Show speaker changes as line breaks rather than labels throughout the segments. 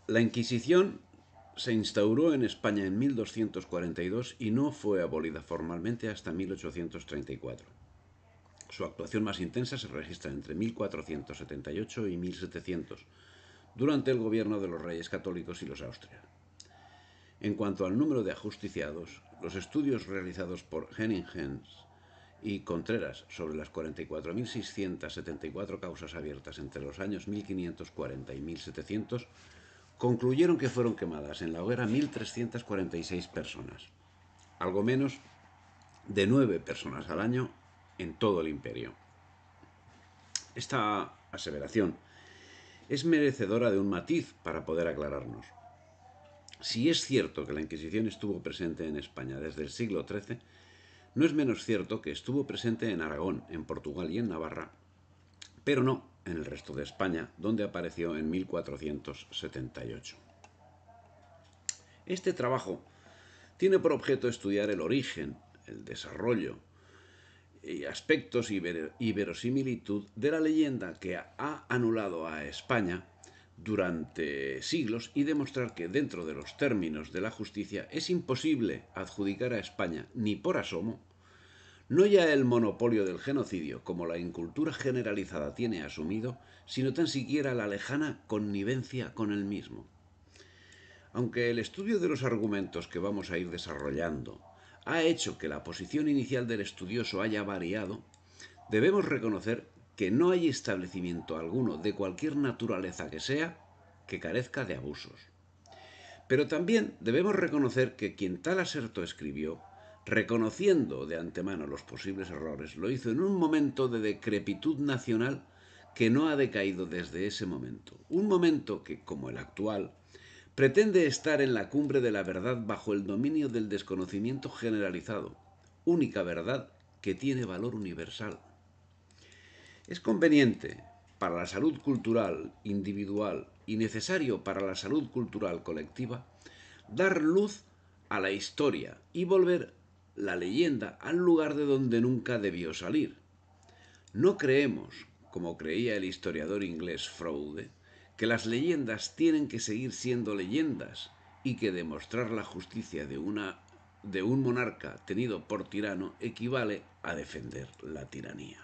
La Inquisición se instauró en España en 1242 y no fue abolida formalmente hasta 1834. Su actuación más intensa se registra entre 1478 y 1700, durante el gobierno de los reyes católicos y los Austria. En cuanto al número de ajusticiados, los estudios realizados por Henningens y Contreras sobre las 44.674 causas abiertas entre los años 1540 y 1700 concluyeron que fueron quemadas en la hoguera 1.346 personas, algo menos de 9 personas al año en todo el imperio. Esta aseveración es merecedora de un matiz para poder aclararnos. Si es cierto que la Inquisición estuvo presente en España desde el siglo XIII, no es menos cierto que estuvo presente en Aragón, en Portugal y en Navarra, pero no en el resto de España, donde apareció en 1478. Este trabajo tiene por objeto estudiar el origen, el desarrollo y aspectos y verosimilitud de la leyenda que ha anulado a España durante siglos y demostrar que dentro de los términos de la justicia es imposible adjudicar a España ni por asomo no ya el monopolio del genocidio, como la incultura generalizada tiene asumido, sino tan siquiera la lejana connivencia con el mismo. Aunque el estudio de los argumentos que vamos a ir desarrollando ha hecho que la posición inicial del estudioso haya variado, debemos reconocer que no hay establecimiento alguno de cualquier naturaleza que sea que carezca de abusos. Pero también debemos reconocer que quien tal aserto escribió, reconociendo de antemano los posibles errores, lo hizo en un momento de decrepitud nacional que no ha decaído desde ese momento. Un momento que, como el actual, pretende estar en la cumbre de la verdad bajo el dominio del desconocimiento generalizado, única verdad que tiene valor universal. Es conveniente para la salud cultural individual y necesario para la salud cultural colectiva dar luz a la historia y volver la leyenda al lugar de donde nunca debió salir. No creemos, como creía el historiador inglés Froude, que las leyendas tienen que seguir siendo leyendas y que demostrar la justicia de un monarca tenido por tirano equivale a defender la tiranía.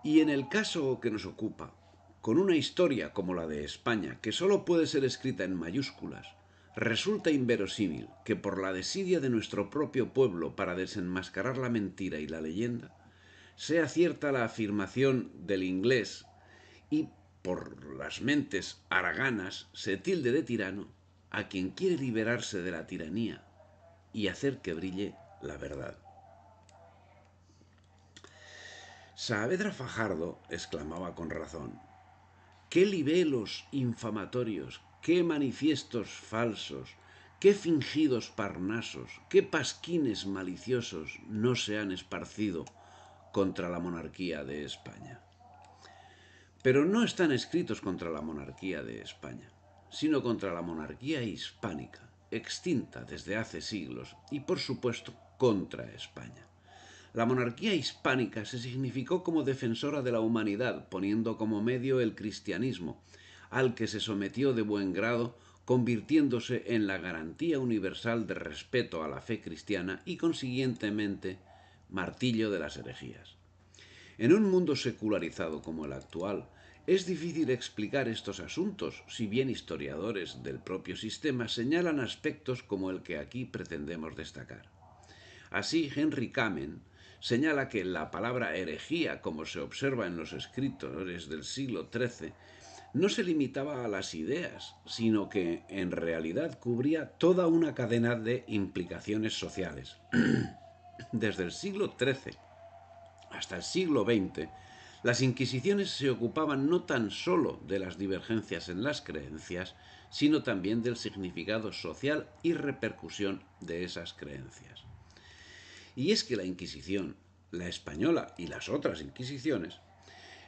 Y en el caso que nos ocupa, con una historia como la de España, que solo puede ser escrita en mayúsculas, resulta inverosímil que por la desidia de nuestro propio pueblo para desenmascarar la mentira y la leyenda, sea cierta la afirmación del inglés y por las mentes haraganas se tilde de tirano a quien quiere liberarse de la tiranía y hacer que brille la verdad. Saavedra Fajardo exclamaba con razón: qué libelos infamatorios, qué manifiestos falsos, qué fingidos parnasos, qué pasquines maliciosos no se han esparcido contra la monarquía de España. Pero no están escritos contra la monarquía de España, sino contra la monarquía hispánica, extinta desde hace siglos, y por supuesto contra España. La monarquía hispánica se significó como defensora de la humanidad, poniendo como medio el cristianismo, al que se sometió de buen grado, convirtiéndose en la garantía universal de respeto a la fe cristiana y, consiguientemente, martillo de las herejías. En un mundo secularizado como el actual, es difícil explicar estos asuntos, si bien historiadores del propio sistema señalan aspectos como el que aquí pretendemos destacar. Así, Henry Kamen señala que la palabra herejía, como se observa en los escritores del siglo XIII, no se limitaba a las ideas, sino que en realidad cubría toda una cadena de implicaciones sociales. Desde el siglo XIII hasta el siglo XX, las inquisiciones se ocupaban no tan solo de las divergencias en las creencias, sino también del significado social y repercusión de esas creencias. Y es que la Inquisición, la española y las otras Inquisiciones,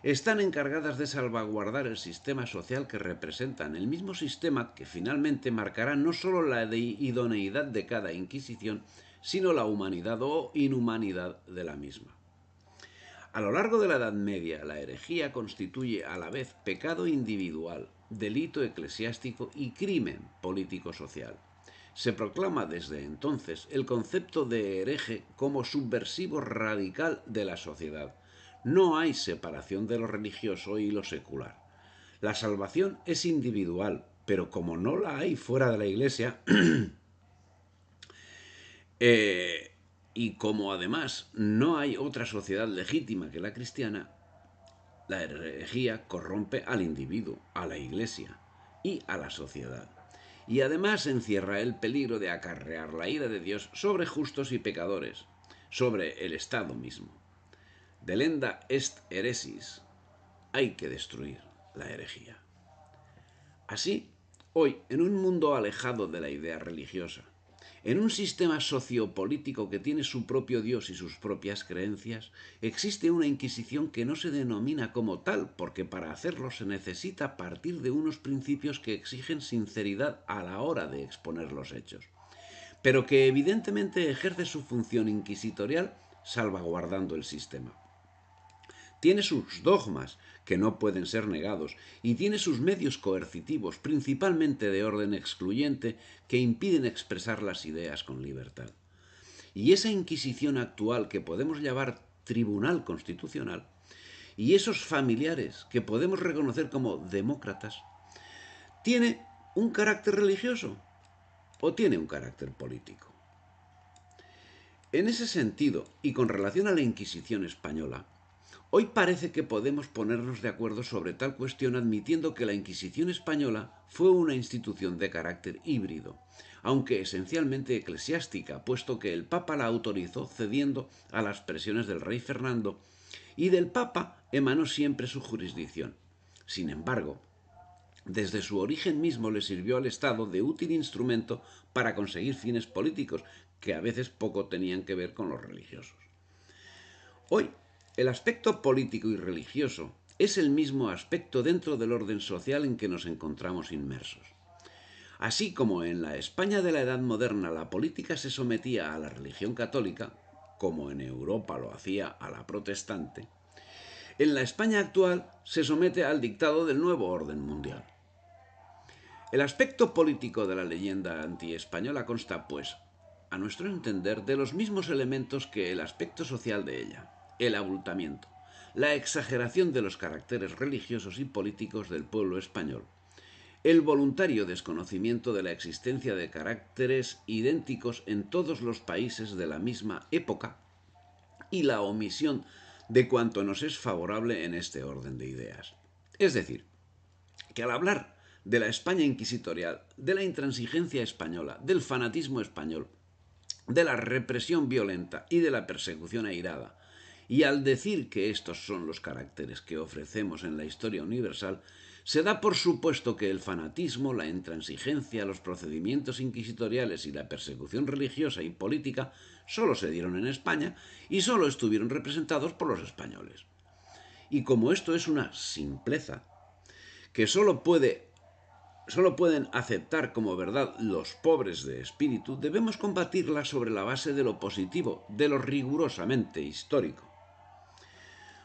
están encargadas de salvaguardar el sistema social que representan, el mismo sistema que finalmente marcará no solo la idoneidad de cada Inquisición, sino la humanidad o inhumanidad de la misma. A lo largo de la Edad Media, la herejía constituye a la vez pecado individual, delito eclesiástico y crimen político-social. Se proclama desde entonces el concepto de hereje como subversivo radical de la sociedad. No hay separación de lo religioso y lo secular. La salvación es individual, pero como no la hay fuera de la Iglesia, y como además no hay otra sociedad legítima que la cristiana, la herejía corrompe al individuo, a la Iglesia y a la sociedad. Y además encierra el peligro de acarrear la ira de Dios sobre justos y pecadores, sobre el Estado mismo. Delenda est heresis. Hay que destruir la herejía. Así, hoy, en un mundo alejado de la idea religiosa, en un sistema sociopolítico que tiene su propio Dios y sus propias creencias, existe una Inquisición que no se denomina como tal, porque para hacerlo se necesita partir de unos principios que exigen sinceridad a la hora de exponer los hechos, pero que evidentemente ejerce su función inquisitorial salvaguardando el sistema. Tiene sus dogmas, que no pueden ser negados, y tiene sus medios coercitivos, principalmente de orden excluyente, que impiden expresar las ideas con libertad. Y esa Inquisición actual, que podemos llamar Tribunal Constitucional, y esos familiares, que podemos reconocer como demócratas, ¿tiene un carácter religioso o tiene un carácter político? En ese sentido, y con relación a la Inquisición española, hoy parece que podemos ponernos de acuerdo sobre tal cuestión admitiendo que la Inquisición española fue una institución de carácter híbrido, aunque esencialmente eclesiástica, puesto que el Papa la autorizó cediendo a las presiones del rey Fernando, y del Papa emanó siempre su jurisdicción. Sin embargo, desde su origen mismo le sirvió al Estado de útil instrumento para conseguir fines políticos, que a veces poco tenían que ver con los religiosos. Hoy, el aspecto político y religioso es el mismo aspecto dentro del orden social en que nos encontramos inmersos. Así como en la España de la Edad Moderna la política se sometía a la religión católica, como en Europa lo hacía a la protestante, en la España actual se somete al dictado del nuevo orden mundial. El aspecto político de la leyenda antiespañola consta, pues, a nuestro entender, de los mismos elementos que el aspecto social de ella: el abultamiento, la exageración de los caracteres religiosos y políticos del pueblo español, el voluntario desconocimiento de la existencia de caracteres idénticos en todos los países de la misma época y la omisión de cuanto nos es favorable en este orden de ideas. Es decir, que al hablar de la España inquisitorial, de la intransigencia española, del fanatismo español, de la represión violenta y de la persecución airada, y al decir que estos son los caracteres que ofrecemos en la historia universal, se da por supuesto que el fanatismo, la intransigencia, los procedimientos inquisitoriales y la persecución religiosa y política solo se dieron en España y solo estuvieron representados por los españoles. Y como esto es una simpleza que solo pueden aceptar como verdad los pobres de espíritu, debemos combatirla sobre la base de lo positivo, de lo rigurosamente histórico.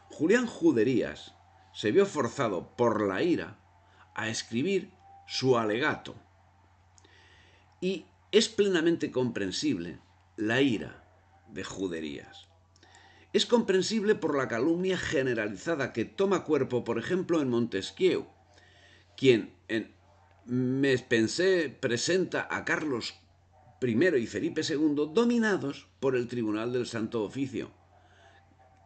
Julián Juderías se vio forzado por la ira a escribir su alegato, y es plenamente comprensible la ira de Juderías. Es comprensible por la calumnia generalizada que toma cuerpo, por ejemplo, en Montesquieu, quien en Mes Pensé presenta a Carlos I y Felipe II dominados por el Tribunal del Santo Oficio,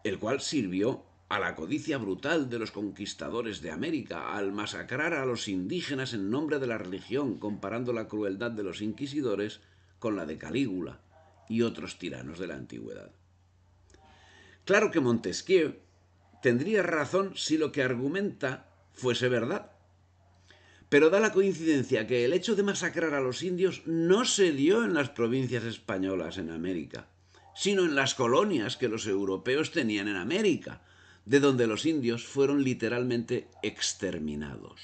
el cual sirvió a la codicia brutal de los conquistadores de América al masacrar a los indígenas en nombre de la religión, comparando la crueldad de los inquisidores con la de Calígula y otros tiranos de la antigüedad. Claro que Montesquieu tendría razón si lo que argumenta fuese verdad, pero da la coincidencia que el hecho de masacrar a los indios no se dio en las provincias españolas en América, sino en las colonias que los europeos tenían en América, de donde los indios fueron literalmente exterminados.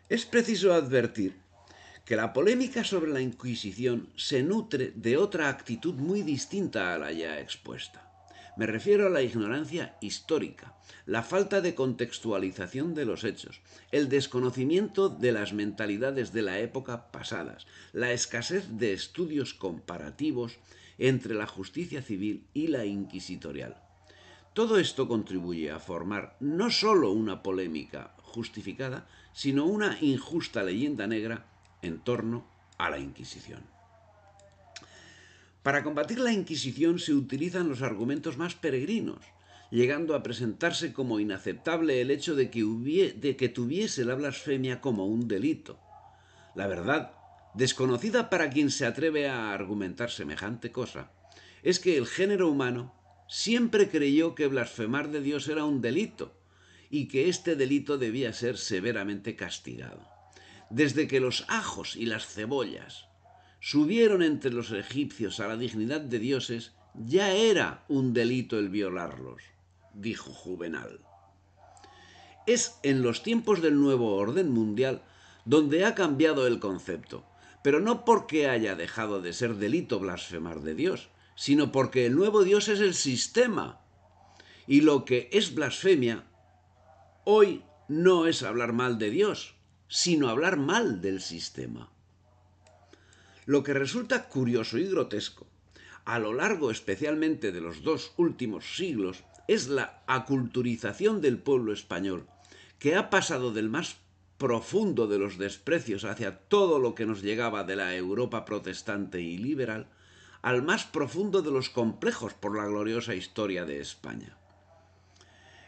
Es preciso advertir que la polémica sobre la Inquisición se nutre de otra actitud muy distinta a la ya expuesta. Me refiero a la ignorancia histórica, la falta de contextualización de los hechos, el desconocimiento de las mentalidades de la época pasadas, la escasez de estudios comparativos entre la justicia civil y la inquisitorial. Todo esto contribuye a formar no solo una polémica justificada, sino una injusta leyenda negra en torno a la Inquisición. Para combatir la Inquisición se utilizan los argumentos más peregrinos, llegando a presentarse como inaceptable el hecho de que tuviese la blasfemia como un delito. La verdad, desconocida para quien se atreve a argumentar semejante cosa, es que el género humano siempre creyó que blasfemar de Dios era un delito y que este delito debía ser severamente castigado. Desde que los ajos y las cebollas subieron entre los egipcios a la dignidad de dioses, ya era un delito el violarlos, dijo Juvenal. Es en los tiempos del nuevo orden mundial donde ha cambiado el concepto, pero no porque haya dejado de ser delito blasfemar de Dios, sino porque el nuevo Dios es el sistema. Y lo que es blasfemia hoy no es hablar mal de Dios, sino hablar mal del sistema. Lo que resulta curioso y grotesco, a lo largo especialmente de los 2 últimos siglos, es la aculturización del pueblo español, que ha pasado del más profundo de los desprecios hacia todo lo que nos llegaba de la Europa protestante y liberal, al más profundo de los complejos por la gloriosa historia de España.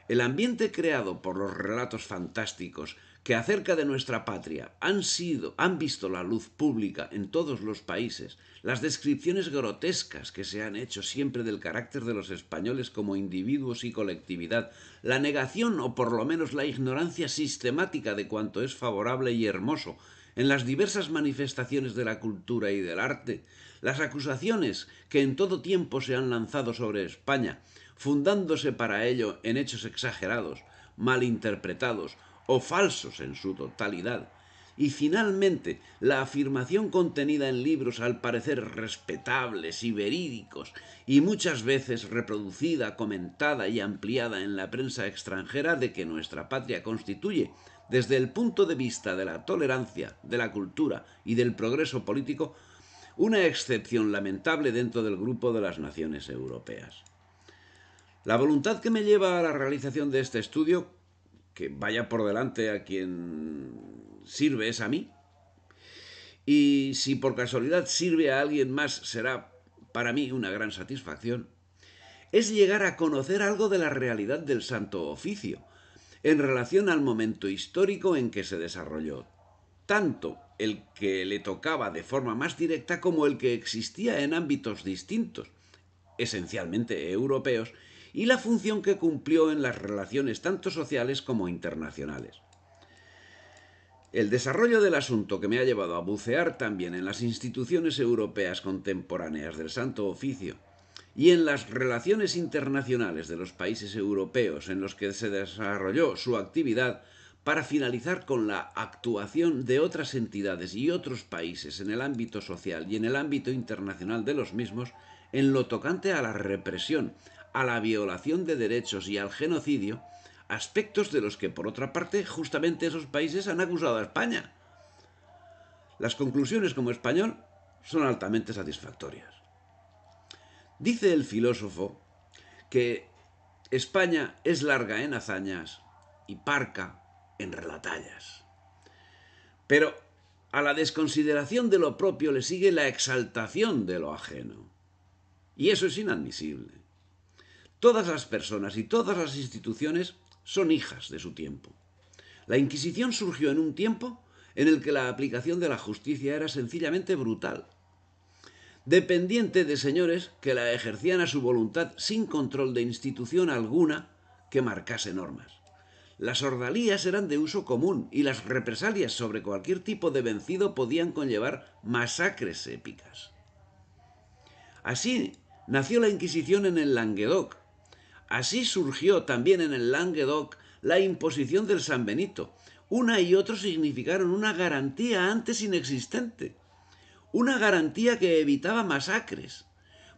El ambiente creado por los relatos fantásticos que acerca de nuestra patria han visto la luz pública en todos los países, las descripciones grotescas que se han hecho siempre del carácter de los españoles como individuos y colectividad, la negación o por lo menos la ignorancia sistemática de cuanto es favorable y hermoso en las diversas manifestaciones de la cultura y del arte, las acusaciones que en todo tiempo se han lanzado sobre España, fundándose para ello en hechos exagerados, malinterpretados o falsos en su totalidad, y finalmente la afirmación contenida en libros al parecer respetables y verídicos, y muchas veces reproducida, comentada y ampliada en la prensa extranjera de que nuestra patria constituye, desde el punto de vista de la tolerancia, de la cultura y del progreso político, una excepción lamentable dentro del grupo de las naciones europeas. La voluntad que me lleva a la realización de este estudio, que vaya por delante a quien sirve es a mí, y si por casualidad sirve a alguien más será para mí una gran satisfacción, es llegar a conocer algo de la realidad del Santo Oficio, en relación al momento histórico en que se desarrolló, tanto el que le tocaba de forma más directa como el que existía en ámbitos distintos, esencialmente europeos, y la función que cumplió en las relaciones tanto sociales como internacionales. El desarrollo del asunto que me ha llevado a bucear también en las instituciones europeas contemporáneas del Santo Oficio y en las relaciones internacionales de los países europeos en los que se desarrolló su actividad, para finalizar con la actuación de otras entidades y otros países en el ámbito social y en el ámbito internacional de los mismos, en lo tocante a la represión, a la violación de derechos y al genocidio, aspectos de los que, por otra parte, justamente esos países han acusado a España. Las conclusiones como español son altamente satisfactorias. Dice el filósofo que España es larga en hazañas y parca en relatallas. Pero a la desconsideración de lo propio le sigue la exaltación de lo ajeno. Y eso es inadmisible. Todas las personas y todas las instituciones son hijas de su tiempo. La Inquisición surgió en un tiempo en el que la aplicación de la justicia era sencillamente brutal, dependiente de señores que la ejercían a su voluntad sin control de institución alguna que marcase normas. Las ordalías eran de uso común y las represalias sobre cualquier tipo de vencido podían conllevar masacres épicas. Así nació la Inquisición en el Languedoc. Así surgió también en el Languedoc la imposición del San Benito. Una y otro significaron una garantía antes inexistente. Una garantía que evitaba masacres,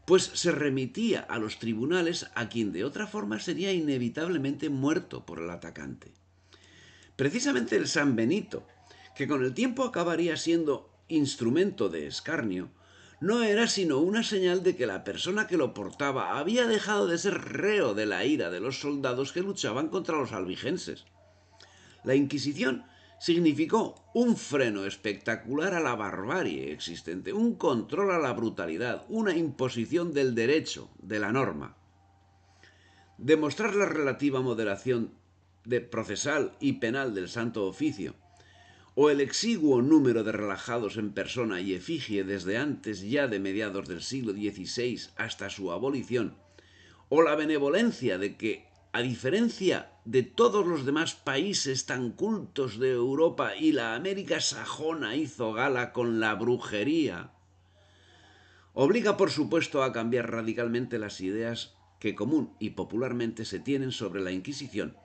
pues se remitía a los tribunales a quien de otra forma sería inevitablemente muerto por el atacante. Precisamente el San Benito, que con el tiempo acabaría siendo instrumento de escarnio, no era sino una señal de que la persona que lo portaba había dejado de ser reo de la ira de los soldados que luchaban contra los albigenses. La Inquisición significó un freno espectacular a la barbarie existente, un control a la brutalidad, una imposición del derecho, de la norma. Demostrar la relativa moderación de procesal y penal del Santo Oficio, o el exiguo número de relajados en persona y efigie desde antes ya de mediados del siglo XVI hasta su abolición, o la benevolencia de que, a diferencia de todos los demás países tan cultos de Europa y la América sajona hizo gala con la brujería, obliga por supuesto a cambiar radicalmente las ideas que común y popularmente se tienen sobre la Inquisición,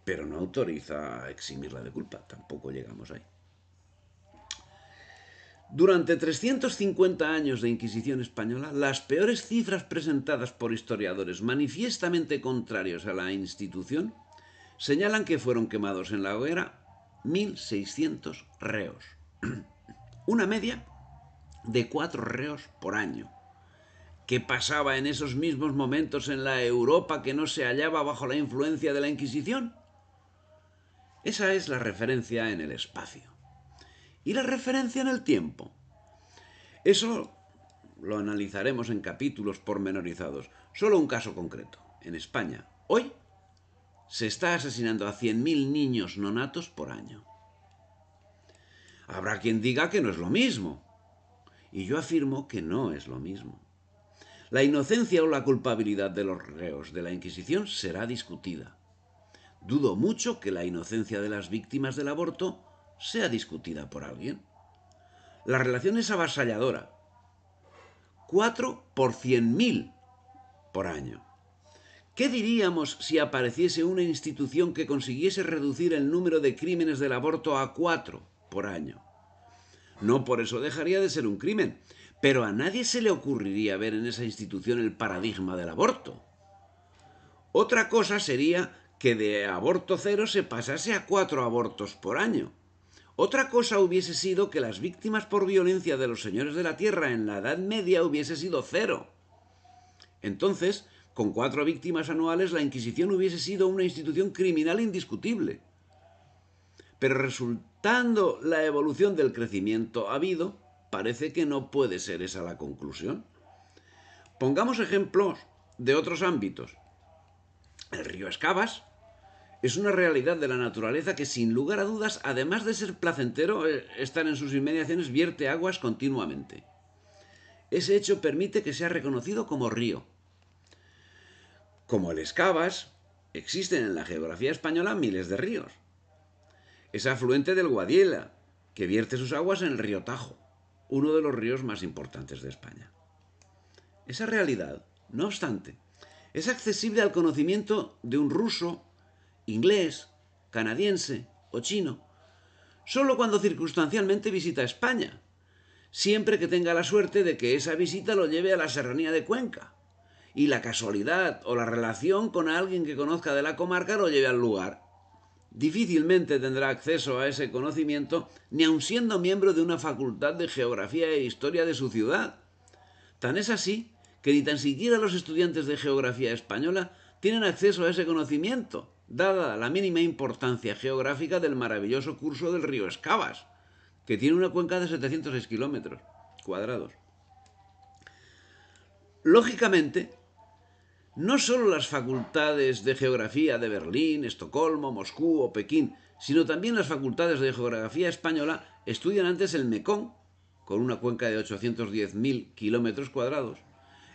pero no autoriza a eximirla de culpa, tampoco llegamos ahí. Durante 350 años de Inquisición española, las peores cifras presentadas por historiadores manifiestamente contrarios a la institución señalan que fueron quemados en la hoguera 1.600 reos, una media de 4 reos por año. ¿Qué pasaba en esos mismos momentos en la Europa que no se hallaba bajo la influencia de la Inquisición? Esa es la referencia en el espacio. ¿Y la referencia en el tiempo? Eso lo analizaremos en capítulos pormenorizados. Solo un caso concreto. En España, hoy, se está asesinando a 100.000 niños nonatos por año. Habrá quien diga que no es lo mismo. Y yo afirmo que no es lo mismo. La inocencia o la culpabilidad de los reos de la Inquisición será discutida. Dudo mucho que la inocencia de las víctimas del aborto sea discutida por alguien. La relación es avasalladora. 4 por 100.000 por año. ¿Qué diríamos si apareciese una institución que consiguiese reducir el número de crímenes del aborto a 4 por año? No por eso dejaría de ser un crimen, pero a nadie se le ocurriría ver en esa institución el paradigma del aborto. Otra cosa sería que de aborto cero se pasase a 4 abortos por año. Otra cosa hubiese sido que las víctimas por violencia de los señores de la tierra en la Edad Media hubiese sido 0. Entonces, con 4 víctimas anuales, la Inquisición hubiese sido una institución criminal indiscutible. Pero resultando la evolución del crecimiento habido, parece que no puede ser esa la conclusión. Pongamos ejemplos de otros ámbitos. El río Escabas es una realidad de la naturaleza que, sin lugar a dudas, además de ser placentero estar en sus inmediaciones, vierte aguas continuamente. Ese hecho permite que sea reconocido como río. Como el Escabas, existen en la geografía española miles de ríos. Es afluente del Guadiela, que vierte sus aguas en el río Tajo, uno de los ríos más importantes de España. Esa realidad, no obstante, es accesible al conocimiento de un ruso, inglés, canadiense o chino, solo cuando circunstancialmente visita España, siempre que tenga la suerte de que esa visita lo lleve a la serranía de Cuenca, y la casualidad o la relación con alguien que conozca de la comarca lo lleve al lugar. Difícilmente tendrá acceso a ese conocimiento ni aun siendo miembro de una facultad de geografía e historia de su ciudad. Tan es así que ni tan siquiera los estudiantes de geografía española tienen acceso a ese conocimiento, dada la mínima importancia geográfica del maravilloso curso del río Escabas, que tiene una cuenca de 706 kilómetros cuadrados. Lógicamente, no solo las facultades de geografía de Berlín, Estocolmo, Moscú o Pekín, sino también las facultades de geografía española estudian antes el Mekong, con una cuenca de 810.000 kilómetros cuadrados,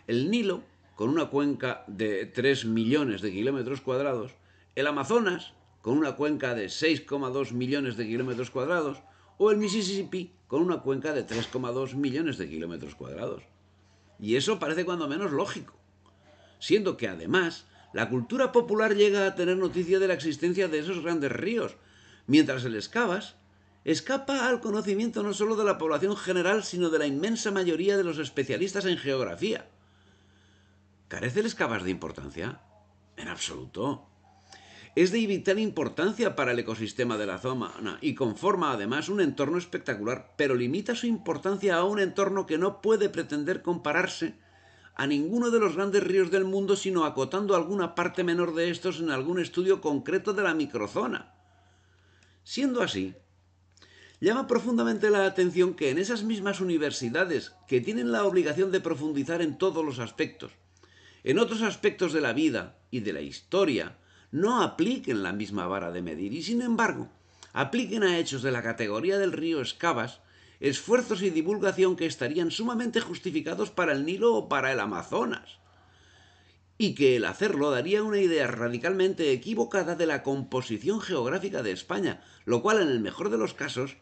el Nilo, con una cuenca de 3 millones de kilómetros cuadrados, el Amazonas, con una cuenca de 6,2 millones de kilómetros cuadrados, o el Mississippi, con una cuenca de 3,2 millones de kilómetros cuadrados. Y eso parece cuando menos lógico, siendo que además la cultura popular llega a tener noticia de la existencia de esos grandes ríos, mientras el Escabas escapa al conocimiento no solo de la población general, sino de la inmensa mayoría de los especialistas en geografía. ¿Carece el Escabas de importancia? En absoluto. Es de vital importancia para el ecosistema de la zona y conforma además un entorno espectacular, pero limita su importancia a un entorno que no puede pretender compararse a ninguno de los grandes ríos del mundo, sino acotando alguna parte menor de estos en algún estudio concreto de la microzona. Siendo así, llama profundamente la atención que en esas mismas universidades, que tienen la obligación de profundizar en todos los aspectos, en otros aspectos de la vida y de la historia, no apliquen la misma vara de medir y, sin embargo, apliquen a hechos de la categoría del río Escabas esfuerzos y divulgación que estarían sumamente justificados para el Nilo o para el Amazonas, y que el hacerlo daría una idea radicalmente equivocada de la composición geográfica de España, lo cual, en el mejor de los casos,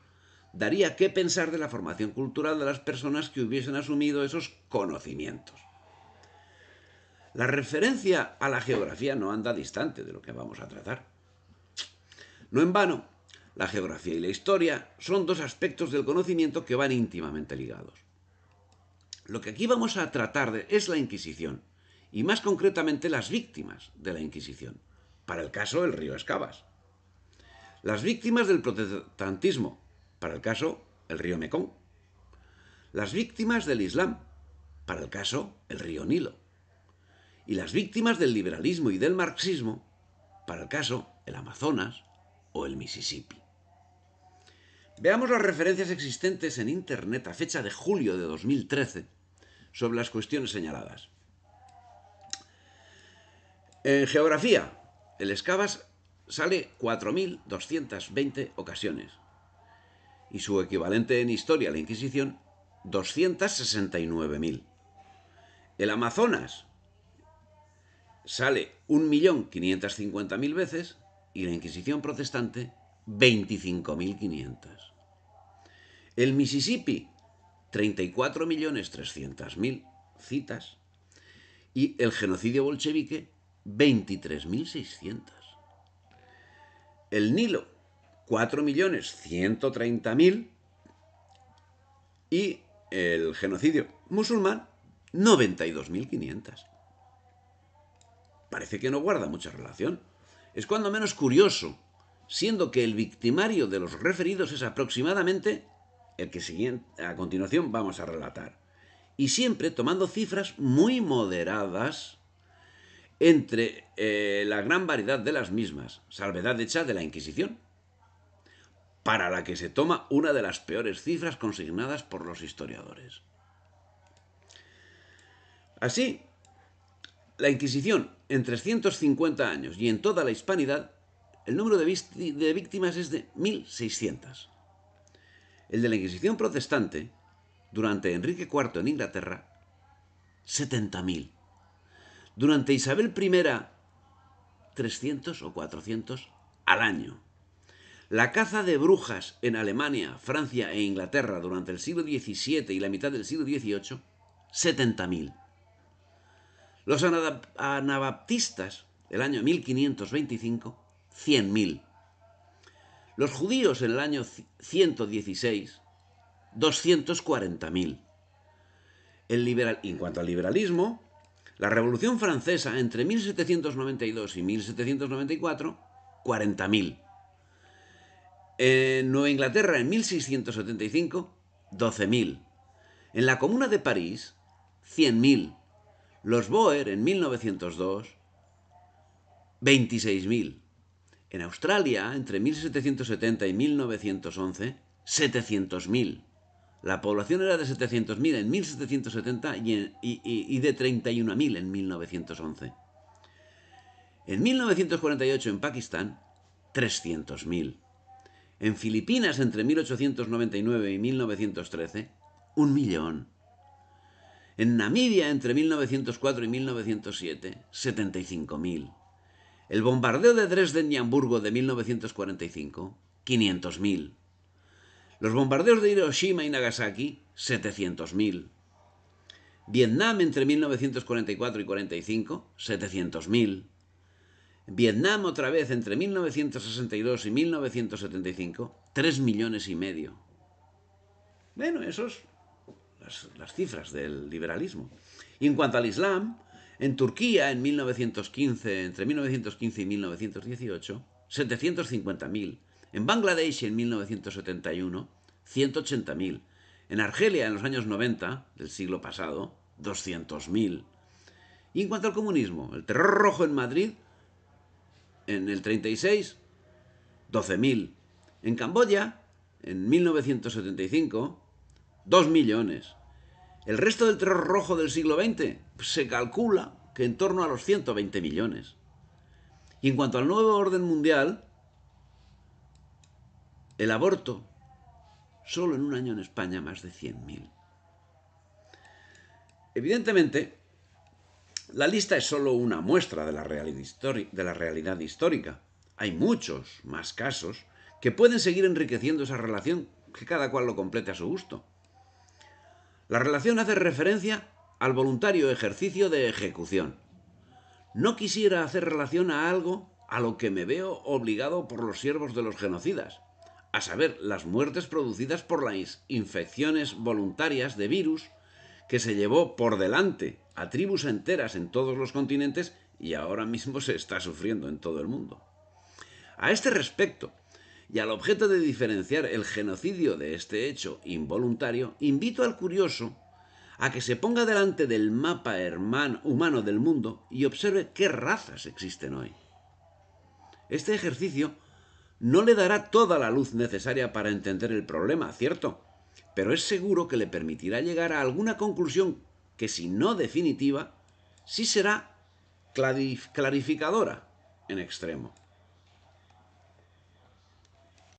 daría que pensar de la formación cultural de las personas que hubiesen asumido esos conocimientos. La referencia a la geografía no anda distante de lo que vamos a tratar. No en vano, la geografía y la historia son dos aspectos del conocimiento que van íntimamente ligados. Lo que aquí vamos a tratar es la Inquisición, y más concretamente las víctimas de la Inquisición, para el caso del río Escabas. Las víctimas del protestantismo, para el caso el río Mekong. Las víctimas del Islam, para el caso el río Nilo. Y las víctimas del liberalismo y del marxismo, para el caso el Amazonas o el Mississippi. Veamos las referencias existentes en Internet a fecha de julio de 2013 sobre las cuestiones señaladas. En geografía, el Escabas sale 4.220 ocasiones y su equivalente en historia, la Inquisición, 269.000. El Amazonas sale 1.550.000 veces y la Inquisición protestante 25.500. El Mississippi, 34.300.000 citas y el genocidio bolchevique 23.600. El Nilo, 4.130.000 y el genocidio musulmán 92.500. Parece que no guarda mucha relación. Es cuando menos curioso, siendo que el victimario de los referidos es aproximadamente el que a continuación vamos a relatar, y siempre tomando cifras muy moderadas entre la gran variedad de las mismas, salvedad hecha de la Inquisición, para la que se toma una de las peores cifras consignadas por los historiadores. Así, la Inquisición, en 350 años y en toda la hispanidad, el número de víctimas es de 1.600. El de la Inquisición protestante, durante Enrique IV en Inglaterra, 70.000. Durante Isabel I, 300 o 400 al año. La caza de brujas en Alemania, Francia e Inglaterra durante el siglo XVII y la mitad del siglo XVIII, 70.000. Los anabaptistas, el año 1525, 100.000. Los judíos en el año 116, 240.000. En cuanto al liberalismo, la Revolución Francesa entre 1792 y 1794, 40.000. En Nueva Inglaterra en 1675, 12.000. En la Comuna de París, 100.000. Los Boer en 1902, 26.000. En Australia, entre 1770 y 1911, 700.000. La población era de 700.000 en 1770 y de 31.000 en 1911. En 1948 en Pakistán, 300.000. En Filipinas entre 1899 y 1913, 1.000.000. En Namibia entre 1904 y 1907, 75.000. El bombardeo de Dresden y Hamburgo de 1945, 500.000. Los bombardeos de Hiroshima y Nagasaki, 700.000. Vietnam entre 1944 y 45, 700.000. Vietnam otra vez entre 1962 y 1975, 3,5 millones. Bueno, esos las cifras del liberalismo. Y en cuanto al Islam, en Turquía en 1915, entre 1915 y 1918, 750.000. En Bangladesh en 1971, 180.000. En Argelia en los años 90 del siglo pasado, 200.000. Y en cuanto al comunismo, el terror rojo en Madrid en el 36, 12.000. En Camboya, en 1975, 2 millones. El resto del terror rojo del siglo XX se calcula que en torno a los 120 millones. Y en cuanto al nuevo orden mundial, el aborto, solo en un año en España más de 100.000. Evidentemente, la lista es solo una muestra de la realidad histórica. Hay muchos más casos que pueden seguir enriqueciendo esa relación, que cada cual lo complete a su gusto. La relación hace referencia al voluntario ejercicio de ejecución. No quisiera hacer relación a algo a lo que me veo obligado por los siervos de los genocidas, a saber, las muertes producidas por las infecciones voluntarias de virus que se llevó por delante a tribus enteras en todos los continentes y ahora mismo se está sufriendo en todo el mundo. A este respecto, y al objeto de diferenciar el genocidio de este hecho involuntario, invito al curioso a que se ponga delante del mapa humano del mundo y observe qué razas existen hoy. Este ejercicio no le dará toda la luz necesaria para entender el problema, ¿cierto? Pero es seguro que le permitirá llegar a alguna conclusión que, si no definitiva, sí será clarificadora en extremo.